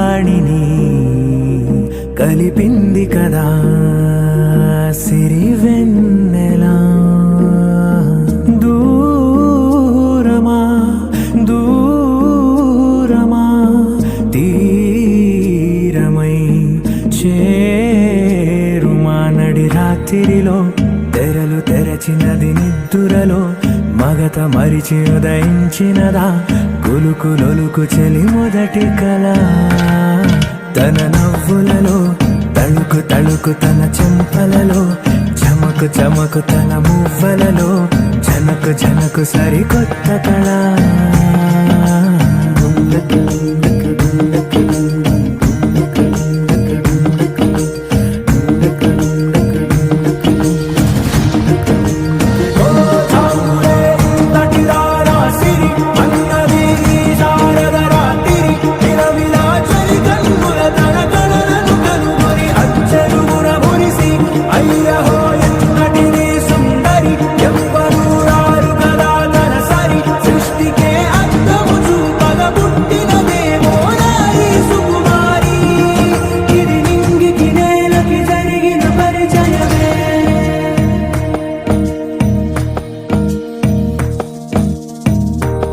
రాణిని కలిపింది కదా సిరివెన్నెలా. దూరమా దూరమా తీరమై చేరుమా నడి రాత్రిలో తెరలు తెరచినది నిద్దురలో మగత మరిచి ఉదయించినదా కులుకులొలుకు చెలి మొదటి కళ. తన నవ్వులలో తళుకు తళుకు తన చెంపలలో చమకు చమకు తన మువ్వలలో జనకు జనకు సరికొత్త కళ.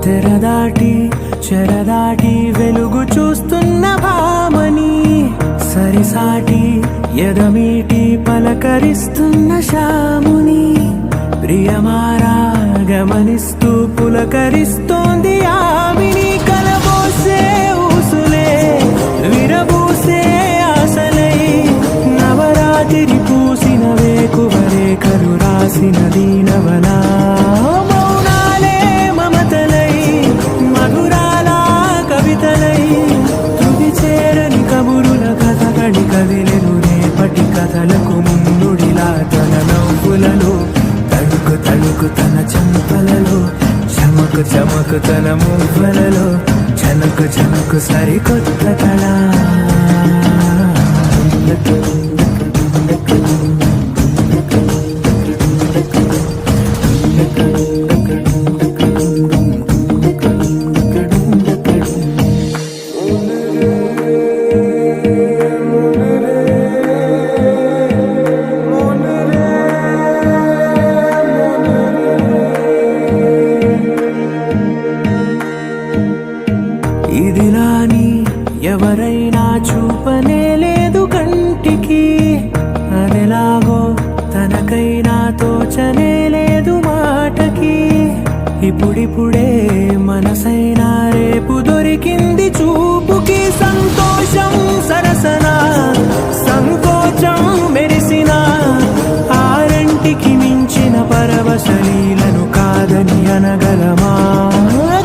తెరదాటి చెరదాటి వెలుగు చూస్తున్న భామని సరిసాటి ఎదమీటి పలకరిస్తున్న శాముని ప్రియమారా గమనిస్తూ పులకరిస్తోంది ఆవిని. కలబోసే ఊసులే విరబూసే ఆశలై నవరాత్రి పూసిన వేకువరే కరు రాసిన దీనవనా. తుది చేరని కబురుల కథగడి కదిలెను రేపటి కథలకు ముందుడిలా. తన నవ్వులలో తడుకు తడుకు తన చెంపలలో చమకు చమకు తన మువ్వలలో జనకు జనకు సరికొత్త కళ. ఇదిలాని ఎవరైనా చూపనే లేదు కంటికి, అదెలాగో తనకైనా తోచనే లేదు మాటకి. ఇప్పుడిప్పుడే మనసైనా రేపు దొరికింది చూపుకి. సంతోషం సరసన సంకోచం మెరిసిన ఆరంటికి మించిన పరవశలీలను కాదని అనగలమా.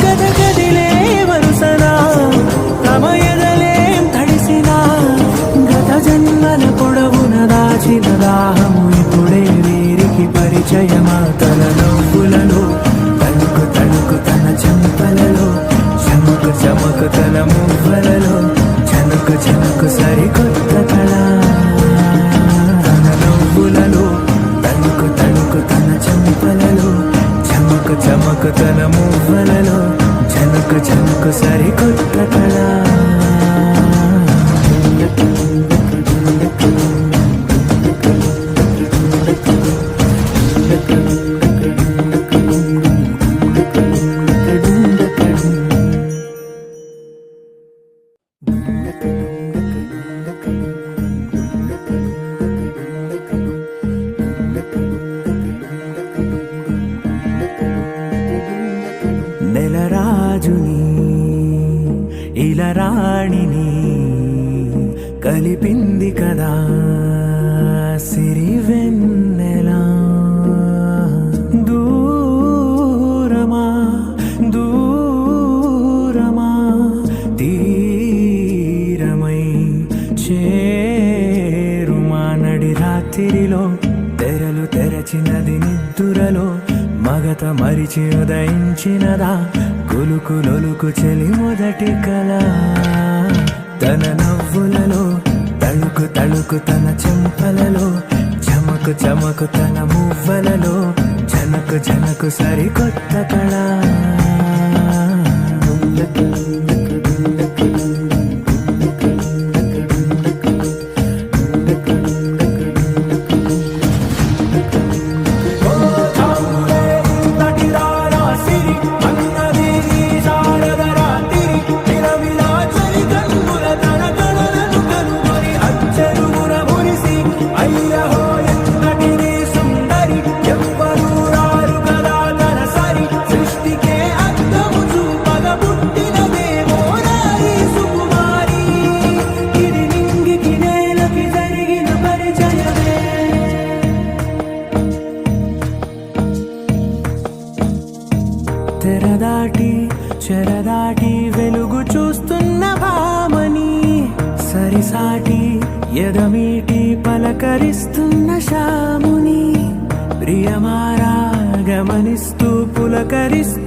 గద గదిలే వరుసనా తమ ఎదలేం తడిసినా గత జన్మల పొడవున దాచిన దాహము ఇప్పుడే వీరికి పరిచయమా. తన నవ్వులలో తణుకు తణుకు తన చెంపలలో చమకు చమకు తన మువ్వలలో జనకు జనకు సరికొత్త కళ. తన నవ్వులలో తణుకు తణుకు తన చెంపలలో చమకు చమకు తన మువ్వలలో జనకు జనకు సరికొత్త కళ. నెలరాజుని ఇలా రాణిని కలిపింది కదా సిరివెన్నెలా. దూరమా దూరమా తీరమై చేరుమా నడి రాత్రిలో తెరలు తెరచినది నిద్దురలో మగత మరిచి ఉదయించినదా కులుకులొలుకు చెలి మొదటి కళ. తన నవ్వులలో తళుకు తళుకు తన చెంపలలో చమకు చమకు తన మువ్వలలో జనకు జనకు సరికొత్త కళ. సాటి ఎదమీటి పలకరిస్తున్న శాముని ప్రియమారా గమనిస్తూ పులకరిస్తూ